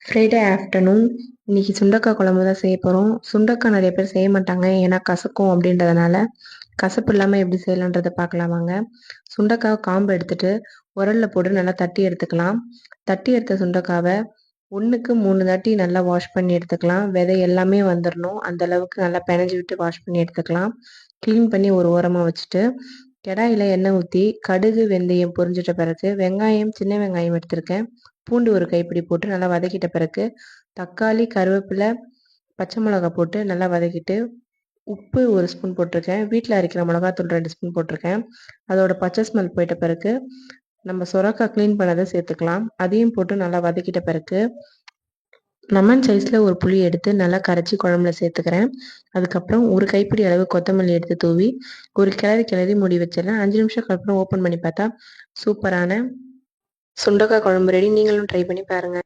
Friday afternoon இன்னைக்கு சுண்டக்காய் குழம்பு தான் செய்ய போகிறோம். சுண்டக்காய் நிறைய பேர் செய்ய மாட்டாங்க, ஏன்னா கசக்கும் அப்படின்றதுனால. கசப்பு இல்லாமல் எப்படி செய்யலான்றதை பார்க்கலாம் வாங்க. சுண்டக்காய் காம்பு எடுத்துட்டு உரல்ல போட்டு நல்லா தட்டி எடுத்துக்கலாம். தட்டி எடுத்த சுண்டக்காவை 1க்கு 3 தாட்டி நல்லா வாஷ் பண்ணி எடுத்துக்கலாம். விதை எல்லாமே வந்துடணும், அந்த அளவுக்கு நல்லா பிணைஞ்சு விட்டு வாஷ் பண்ணி எடுத்துக்கலாம். க்ளீன் பண்ணி ஒரு ஓரமாக வச்சுட்டு கடாயில் எண்ணெய் ஊற்றி கடுகு வெந்தயம் பொரிஞ்சிட்ட பிறகு சின்ன வெங்காயம் எடுத்திருக்கேன், பூண்டு ஒரு கைப்பிடி போட்டு நல்லா வதக்கிட்ட பிறகு தக்காளி, கருவேப்பிலை, பச்சை மிளகா போட்டு நல்லா வதக்கிட்டு உப்பு 1 ஸ்பூன் போட்டிருக்கேன், வீட்டில் அரைக்கிற மிளகாத்தூள் 2 ஸ்பூன் போட்டிருக்கேன். அதோட பச்சை ஸ்மெல் போயிட்ட பிறகு நம்ம சொரக்காய் க்ளீன் பண்ணதை சேர்த்துக்கலாம். அதையும் போட்டு நல்லா வதக்கிட்ட பிறகு லெமன் சைஸில் ஒரு புளி எடுத்து நல்லா கரைச்சி குழம்புல சேர்த்துக்கிறேன். அதுக்கப்புறம் ஒரு கைப்பிடி அளவு கொத்தமல்லி எடுத்து தூவி ஒரு கிளறி மூடி வச்சிடறேன். 5 நிமிஷத்துக்கு அப்புறம் ஓப்பன் பண்ணி பார்த்தா சூப்பரான சுண்டக்காய் குழம்பு ரெடி. நீங்களும் ட்ரை பண்ணி பாருங்கள்.